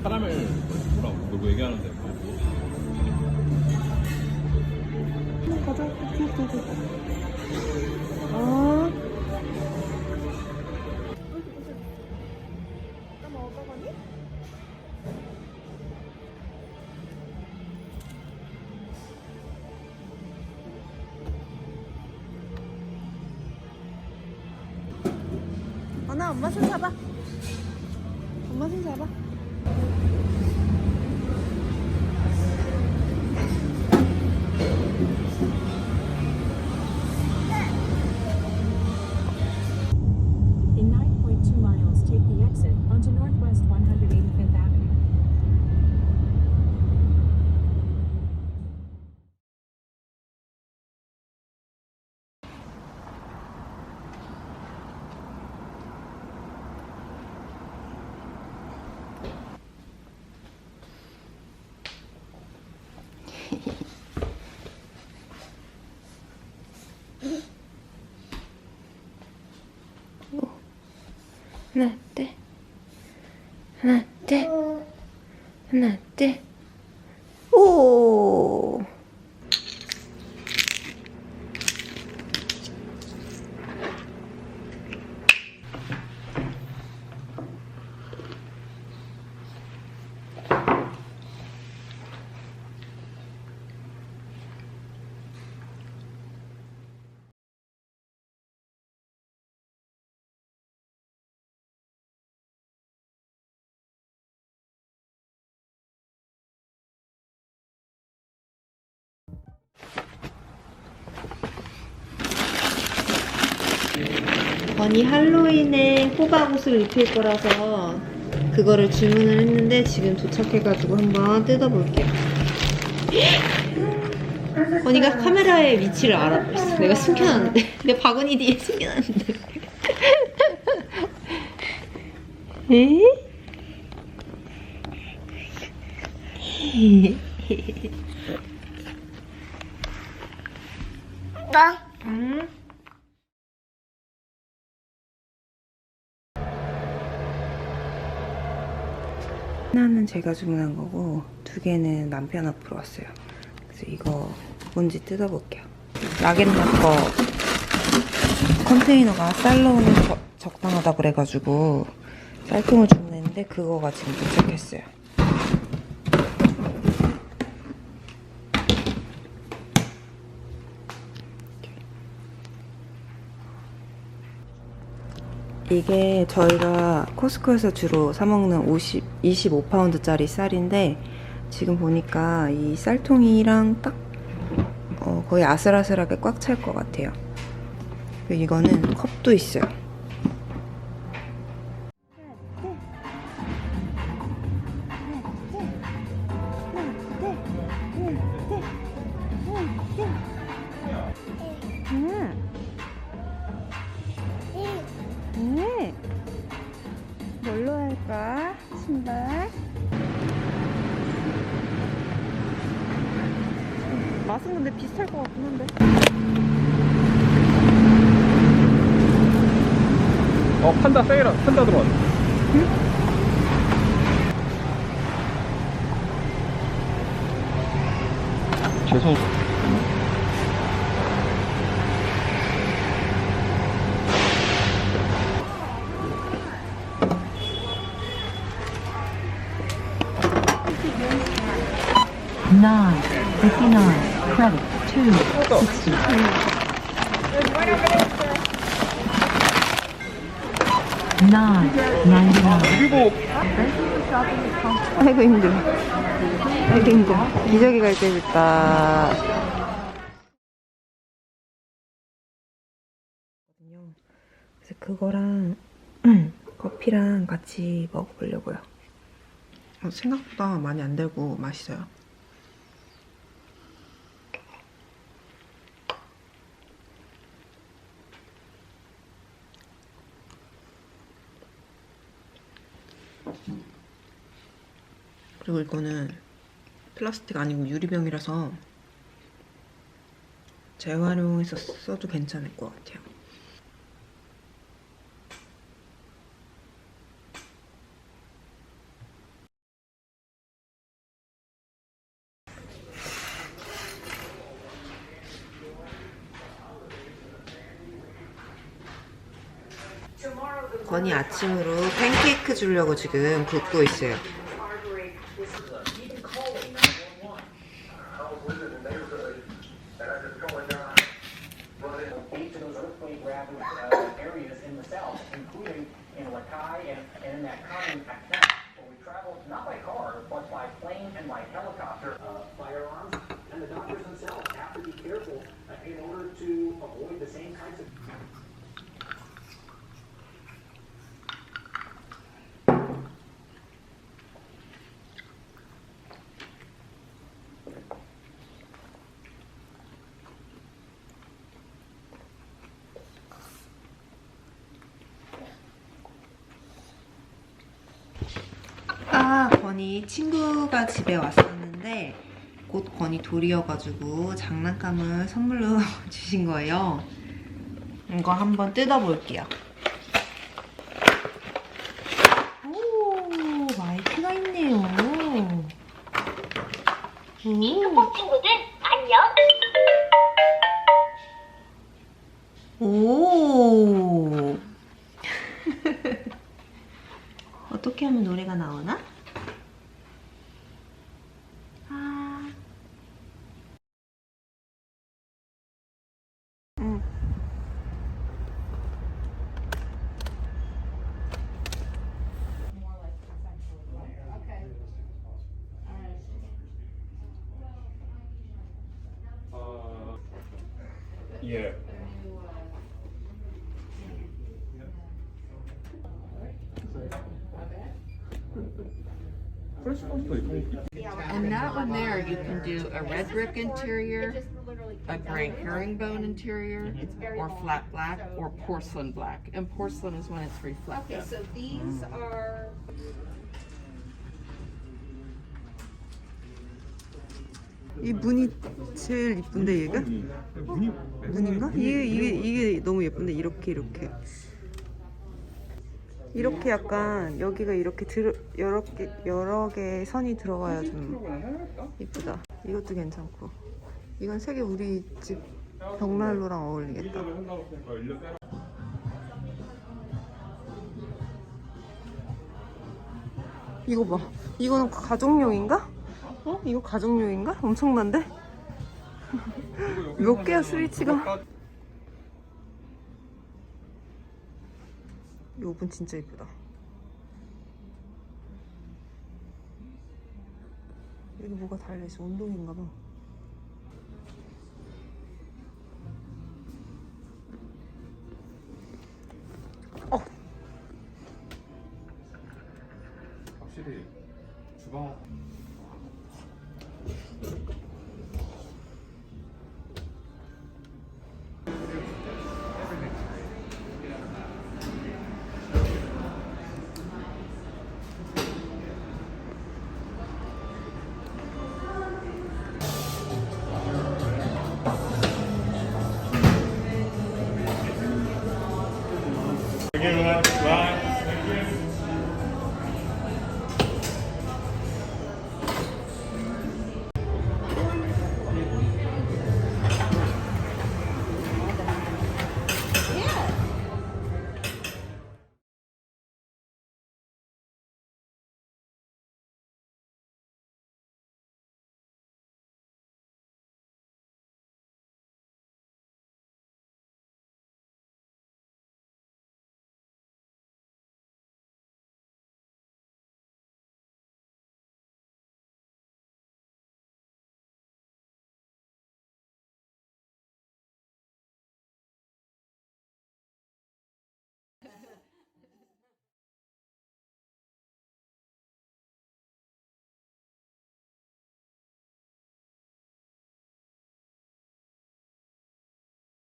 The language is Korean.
사람을 뭐라고 누구 얘기하는데 뭐. 가자. 아. 나 먹을 거니? 나 엄마 손 잡아. 엄마 손 잡아. In 9.2 miles, take the exit onto Northwest 185th Avenue. 하나, 둘. 하나, 둘. 하나, 둘. 오! 언니 할로윈에 호박 옷을 입힐 거라서 그거를 주문을 했는데 지금 도착해가지고 한번 뜯어볼게요. 언니가 카메라의 위치를 알아버렸어. 내가 숨겨놨는데. 내가 바구니 뒤에 숨겨놨는데. 에? 응? 하나는 제가 주문한 거고 2개는 남편 앞으로 왔어요. 그래서 이거 뭔지 뜯어볼게요. 라겐더 거 컨테이너가 쌀 넣으면 적당하다 그래가지고 쌀통을 주문했는데 그거가 지금 도착했어요. 이게 저희가 코스코에서 주로 사먹는 25파운드짜리 쌀인데 지금 보니까 이 쌀통이랑 딱 거의 아슬아슬하게 꽉 찰 것 같아요. 이거는 컵도 있어요. 뭘로 할까? 신발? 맛은 근데 비슷할 것 같긴 한데. 판다 세일한 판다 들어왔네. 응? 죄송. $9.59 credit $2.60. $9.99. 그리고 아이고 힘들어. 아이고 힘들어. 기저귀 갈 때 됐다. 그래서 그거랑 커피랑 같이 먹어보려고요. 생각보다 많이 안 되고 맛있어요. 그리고 이거는 플라스틱 아니고 유리병이라서 재활용해서 써도 괜찮을 것 같아요. 건이 아침으로 팬케이크 주려고 지금 굽고 있어요. 건이 친구가 집에 왔었는데 곧 건이 돌이어가지고 장난감을 선물로 주신 거예요. 이거 한번 뜯어볼게요. 오, 마이크가 있네요. 미국어 친구들 안녕. 오. 어떻게 하면 노래가 나오나? Yeah. And that one there, you can do a red brick interior, a gray herringbone interior, or flat black, or porcelain black. And porcelain is when it's reflective. So these are 이 무늬 제일 이쁜데 얘가? 무늬인가? 이게 너무 예쁜데 이렇게 약간 여기가 이렇게 여러 개 선이 들어가야 좀 이쁘다. 이것도 괜찮고 이건 색이 우리 집 벽난로랑 어울리겠다. 이거 봐. 이거는 가족용인가? 이거 가족용인가? 엄청난데? 몇 개야 스위치가? 이 오븐 진짜 예쁘다. 여기 뭐가 달려있어. 운동인가봐. 확실히 주방 Thank you very much. Bye.